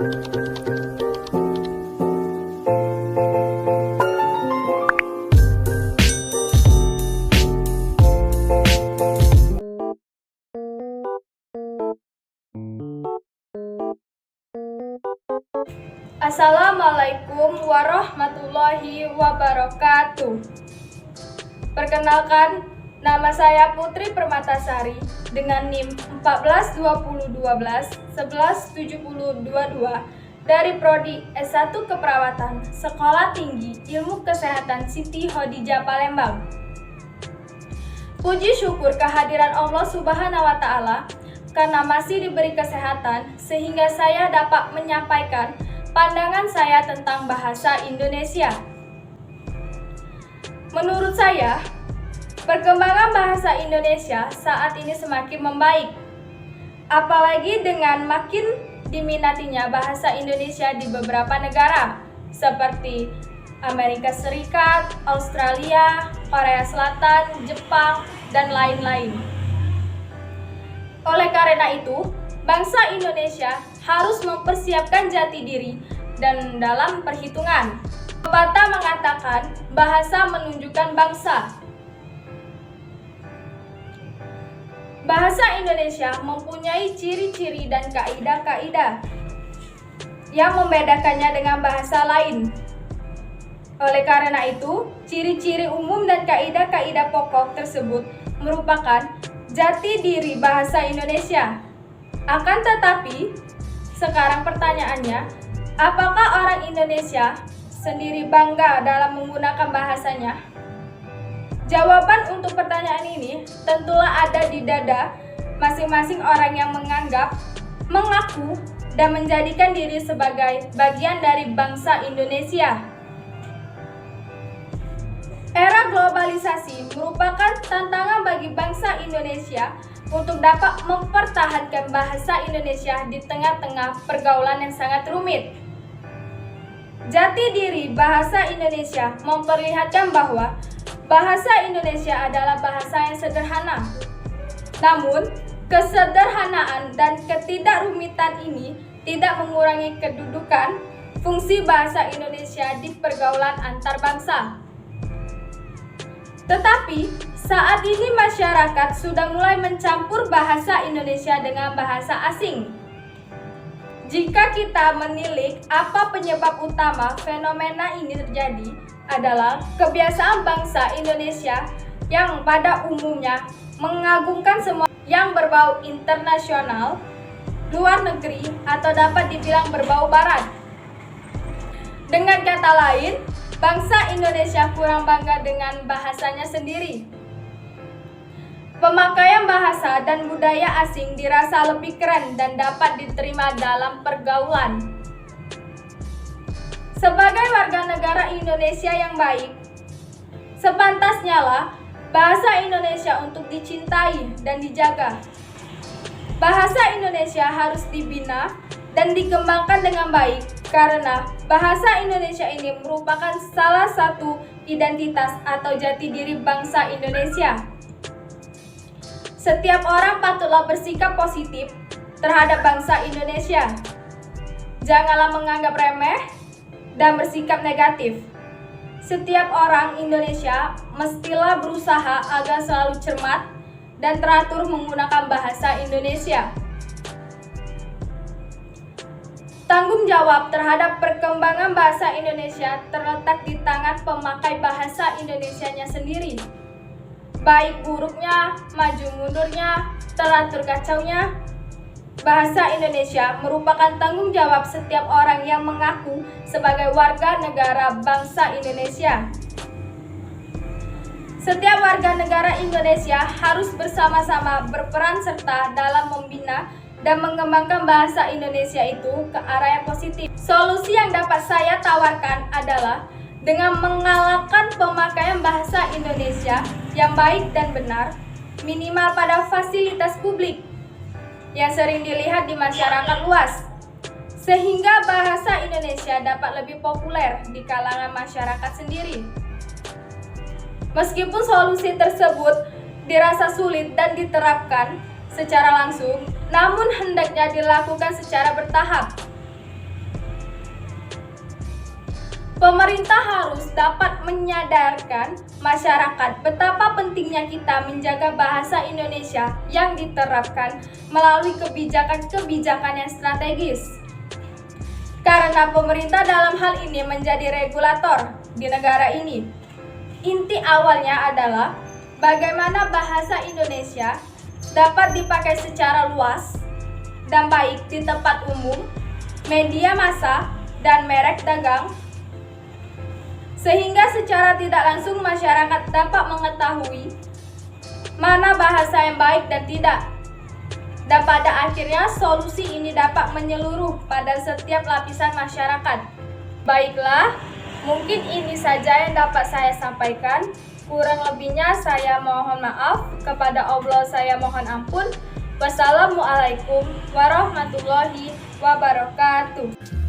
Assalamualaikum warahmatullahi wabarakatuh. Perkenalkan, nama saya Putri Permatasari dengan NIM 142012117022 dari Prodi S1 Keperawatan Sekolah Tinggi Ilmu Kesehatan Siti Khadijah Palembang. Puji syukur kehadiran Allah Subhanahu wa Ta'ala karena masih diberi kesehatan sehingga saya dapat menyampaikan pandangan saya tentang bahasa Indonesia. Menurut saya, perkembangan bahasa Indonesia saat ini semakin membaik. Apalagi dengan makin diminatinya bahasa Indonesia di beberapa negara seperti Amerika Serikat, Australia, Korea Selatan, Jepang, dan lain-lain. Oleh karena itu, bangsa Indonesia harus mempersiapkan jati diri dan dalam perhitungan. Pepatah mengatakan bahasa menunjukkan bangsa. Bahasa Indonesia mempunyai ciri-ciri dan kaidah-kaidah yang membedakannya dengan bahasa lain. Oleh karena itu, ciri-ciri umum dan kaidah-kaidah pokok tersebut merupakan jati diri bahasa Indonesia. Akan tetapi, sekarang pertanyaannya, apakah orang Indonesia sendiri bangga dalam menggunakan bahasanya? Jawaban untuk pertanyaan ini tentulah ada di dada masing-masing orang yang menganggap, mengaku, dan menjadikan diri sebagai bagian dari bangsa Indonesia. Era globalisasi merupakan tantangan bagi bangsa Indonesia untuk dapat mempertahankan bahasa Indonesia di tengah-tengah pergaulan yang sangat rumit. Jati diri bahasa Indonesia memperlihatkan bahwa bahasa Indonesia adalah bahasa yang sederhana. Namun, kesederhanaan dan ketidakrumitan ini tidak mengurangi kedudukan fungsi bahasa Indonesia di pergaulan antar bangsa. Tetapi, saat ini masyarakat sudah mulai mencampur bahasa Indonesia dengan bahasa asing. Jika kita menilik apa penyebab utama fenomena ini terjadi adalah kebiasaan bangsa Indonesia yang pada umumnya mengagungkan semua yang berbau internasional, luar negeri, atau dapat dibilang berbau barat. Dengan kata lain, bangsa Indonesia kurang bangga dengan bahasanya sendiri. Pemakaian bahasa dan budaya asing dirasa lebih keren dan dapat diterima dalam pergaulan. Sebagai warga negara Indonesia yang baik, sepantasnya lah bahasa Indonesia untuk dicintai dan dijaga. Bahasa Indonesia harus dibina dan dikembangkan dengan baik karena bahasa Indonesia ini merupakan salah satu identitas atau jati diri bangsa Indonesia. Setiap orang patutlah bersikap positif terhadap bangsa Indonesia. Janganlah menganggap remeh dan bersikap negatif. Setiap orang Indonesia mestilah berusaha agar selalu cermat dan teratur menggunakan bahasa Indonesia. Tanggung jawab terhadap perkembangan bahasa Indonesia terletak di tangan pemakai bahasa Indonesianya sendiri. Baik buruknya, maju mundurnya, teratur kacaunya, bahasa Indonesia merupakan tanggung jawab setiap orang yang mengaku sebagai warga negara bangsa Indonesia. Setiap warga negara Indonesia harus bersama-sama berperan serta dalam membina dan mengembangkan bahasa Indonesia itu ke arah yang positif. Solusi yang dapat saya tawarkan adalah dengan mengalahkan pemakaian bahasa Indonesia yang baik dan benar, minimal pada fasilitas publik yang sering dilihat di masyarakat luas, sehingga bahasa Indonesia dapat lebih populer di kalangan masyarakat sendiri. Meskipun solusi tersebut dirasa sulit dan diterapkan secara langsung, namun hendaknya dilakukan secara bertahap. Pemerintah harus dapat menyadarkan masyarakat betapa pentingnya kita menjaga bahasa Indonesia yang diterapkan melalui kebijakan-kebijakan yang strategis. Karena pemerintah dalam hal ini menjadi regulator di negara ini. Inti awalnya adalah bagaimana bahasa Indonesia dapat dipakai secara luas dan baik di tempat umum, media massa, dan merek dagang, sehingga secara tidak langsung masyarakat dapat mengetahui mana bahasa yang baik dan tidak. Dan pada akhirnya solusi ini dapat menyeluruh pada setiap lapisan masyarakat. Baiklah, mungkin ini saja yang dapat saya sampaikan. Kurang lebihnya saya mohon maaf, kepada Allah saya mohon ampun. Wassalamualaikum warahmatullahi wabarakatuh.